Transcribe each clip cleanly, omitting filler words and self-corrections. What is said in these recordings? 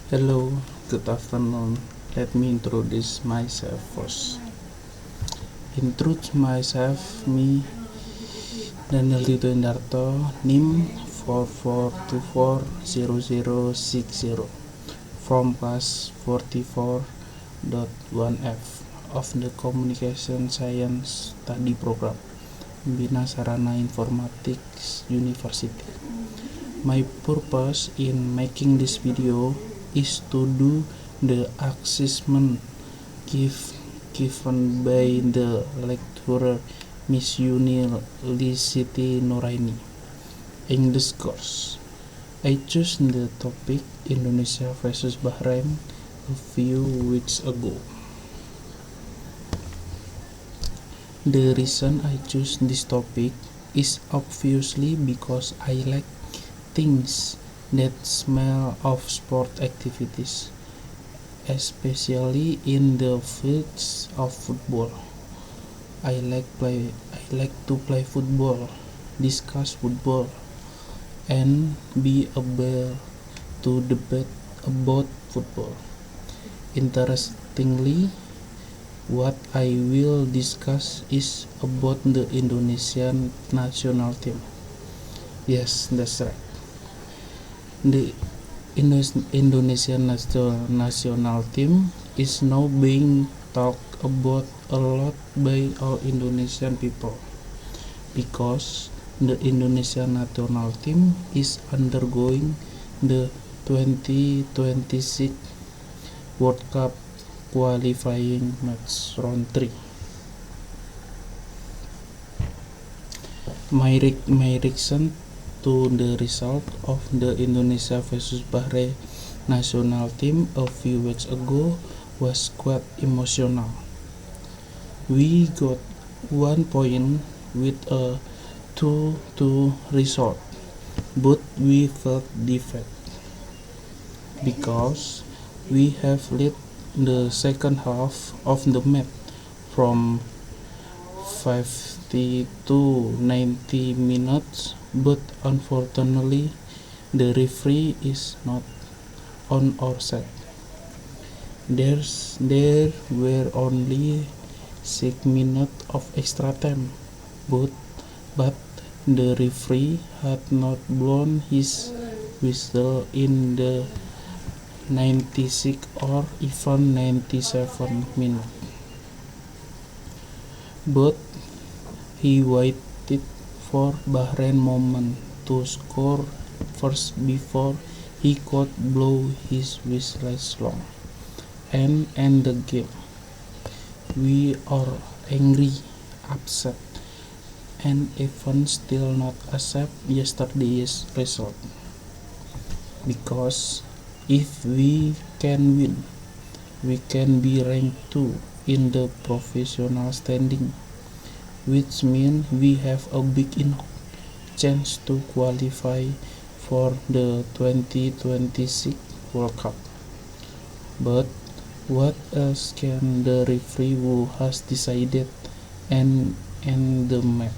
Hello, good afternoon. Let me introduce myself first. Introduce myself, me, Daniel Tito Indarto, NIM 44240060 from class 44.1F of the Communication Science Study Program, Bina Sarana Informatics University. My purpose in making this video is to do the assessment given by the lecturer Miss Yuni Lisiti Nuraini, English course. I chose the topic Indonesia versus Bahrain a few weeks ago. The reason I choose this topic is obviously because I like things that smell of sport activities, especially in the fields of football. I like to play football, discuss football, and be able to debate about football. Interestingly, what I will discuss is about the Indonesian national team. Yes, that's right. The Indonesian national team is now being talked about a lot by all Indonesian people because the Indonesian national team is undergoing the 2026 World Cup qualifying match round 3. My reaction to the result of the Indonesia versus Bahrain national team a few weeks ago was quite emotional. We got 1 point with a 2-2 result, but we felt defeated because we have led the second half of the match from 50 to 90 minutes, but unfortunately the referee is not on our side. There were only 6 minutes of extra time, but the referee had not blown his whistle in the 96 or even 97 minutes. But he waited for Bahrain moment to score first before he could blow his whistle long and end the game. We are angry, upset, and even still not accept yesterday's result. Because if we can win, we can be ranked 2 in the professional standing, which means we have a big enough chance to qualify for the 2026 World Cup. But what else can the referee who has decided and end the match?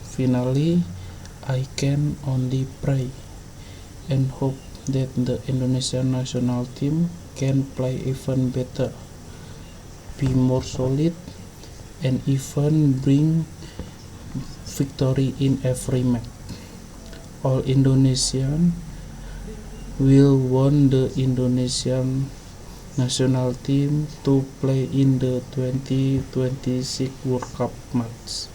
Finally, I can only pray and hope that the Indonesian national team can play even better, be more solid, and even bring victory in every match. All Indonesian will want the Indonesian national team to play in the 2026 World Cup match.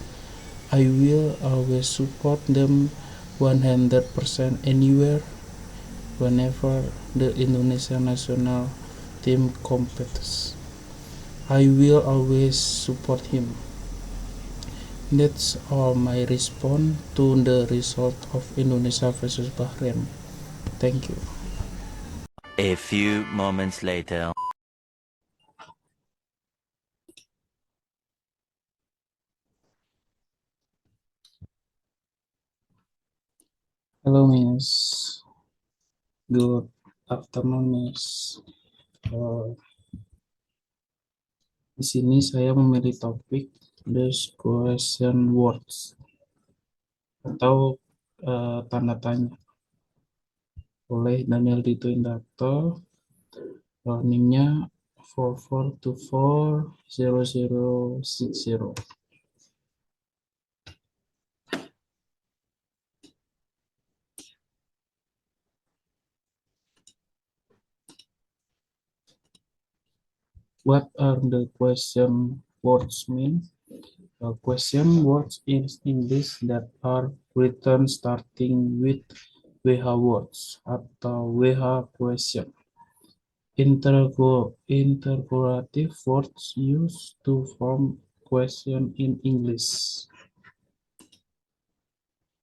I will always support them 100% anywhere, whenever the Indonesian national team competes. I will always support him. That's all my response to the result of Indonesia versus Bahrain. Thank you. A few moments later. Hello, Miss. Good afternoon, Miss. Uh, di sini saya memilih topik the question words atau tanda tanya. oleh Daniel Dito Indarto, NIM-nya 44240060. What are the question words mean? Question words in English that are written starting with WH words atau WH question. Interrogative words used to form question in English.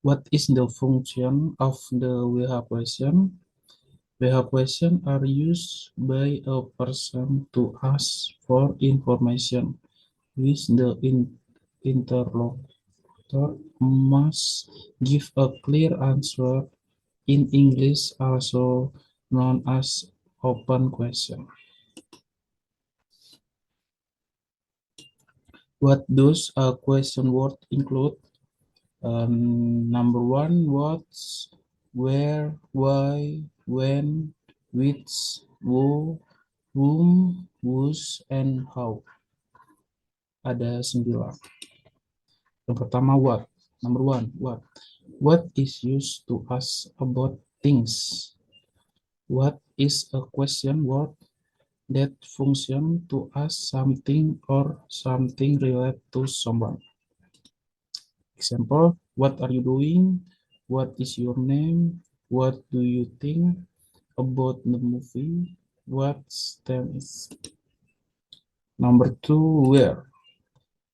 What is the function of the WH question? WH questions are used by a person to ask for information, which the interlocutor must give a clear answer. In English, also known as open question. What does a question word include? Number one, what, where, why, when, which, who, whom, whose, and how. Ada 9. Yang pertama, what. Number one, what. What is used to ask about things? What is a question word that function to ask something or something related to someone? Example, what are you doing? What is your name? What do you think about the movie? What's time is? Number two, where?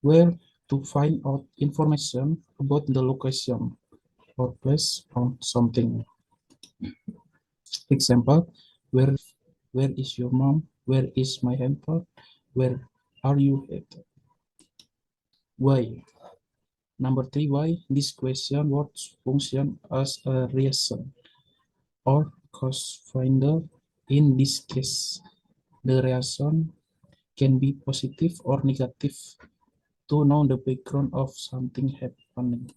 Where to find out information about the location or place on something. Example, where is your mom? Where is my handphone? Where are you at? Why? Number three, why? This question words function as a reason or cause finder. In this case, the reason can be positive or negative to know the background of something happening.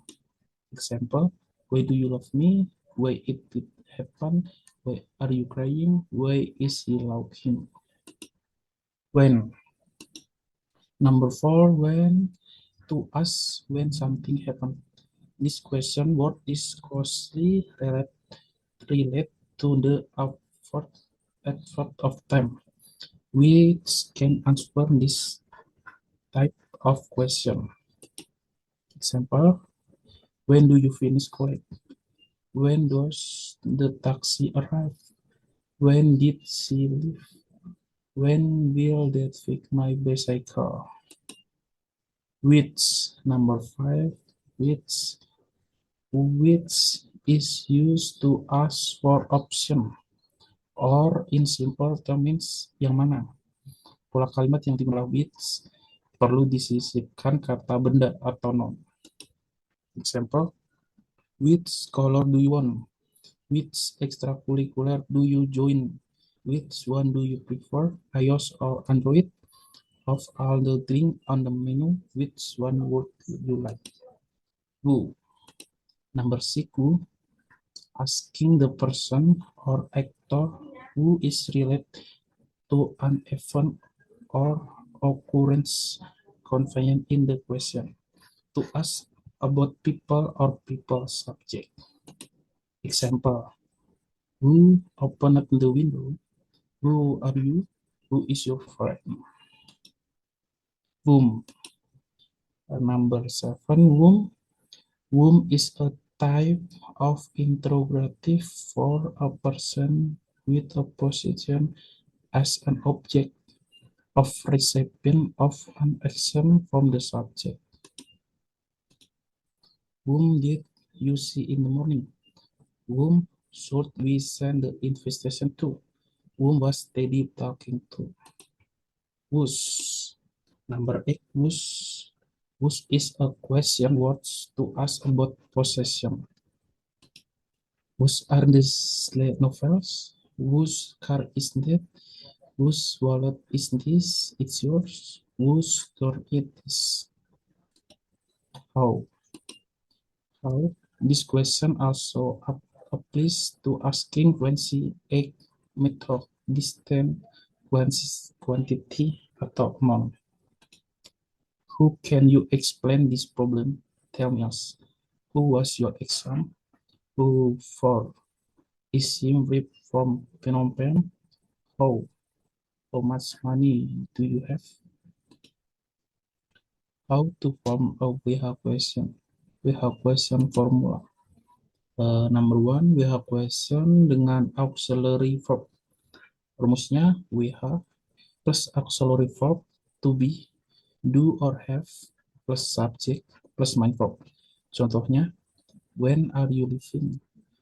Example, why do you love me? Why it did happen? Why are you crying? Why is he laughing? When? Number four, when to ask when something happened. This question word is closely related to the effort of time, which can answer this type of question. Example, when do you finish college? When does the taxi arrive? When did she leave? When will that fix my bicycle? Which, number five, which is used to ask for option, or in simple terms, yang mana. Pola kalimat yang dimulai which perlu disisipkan kata benda atau noun. Example, which color do you want? Which extracurricular do you join? Which one do you prefer, iOS or Android? Of all the drink on the menu, which one would you like? Who. Number six, who. Asking the person or actor who is related to an event or occurrence contained in the question. To ask about people or people subject. Example, who opened the window? Who are you? Who is your friend? Whom. Number seven, whom. Whom is a type of interrogative for a person with a position as an object of recipient of an action from the subject. Whom did you see in the morning? Whom should we send the invitation to? Whom was Teddy talking to? Whose. Number eight, whose. Whose is a question word to ask about possession. Whose are these novels? Whose car is that? Whose wallet is this? It's yours. Whose door it is? How? How? This question also applies to asking quantity, method, distance, quantity, atau amount. Who can you explain this problem? Tell me us. Who was your exam? Who for? Is Sim Reap from Phnom Penh? How? How much money do you have? How to form a we have question? We have question formula. Number one, we have question dengan auxiliary verb. Rumusnya we have plus auxiliary verb to be, do or have plus subject plus main verb. Contohnya, when are you living?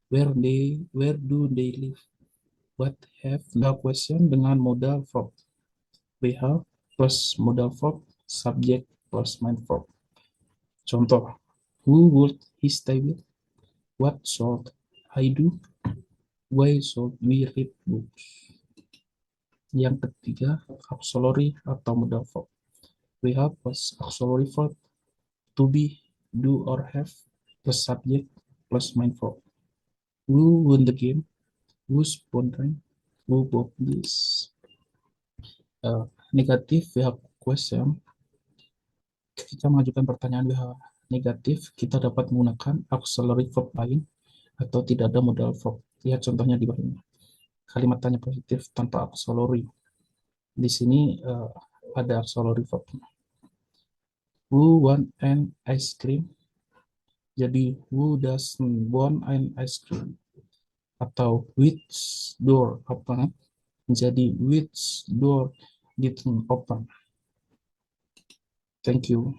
Where do they live? What have the question dengan modal verb. We have plus modal verb, subject plus main verb. Contoh, who would he stay with? What should I do? Why should we read books? Yang ketiga, auxiliary atau modal verb. We have plus auxiliary verb to be, do or have plus subject plus main verb. Who won the game? Who's pondering? Who bought this? Negatif, we have question. Ketika mengajukan pertanyaan negatif, kita dapat menggunakan auxiliary verb lain atau tidak ada modal verb. Lihat contohnya di bawah ini. Kalimat tanya positif tanpa auxiliary. Di sini ada auxiliary verb. Who want an ice cream? Jadi who doesn't want an ice cream? Atau which door open? Jadi which door didn't open? Thank you.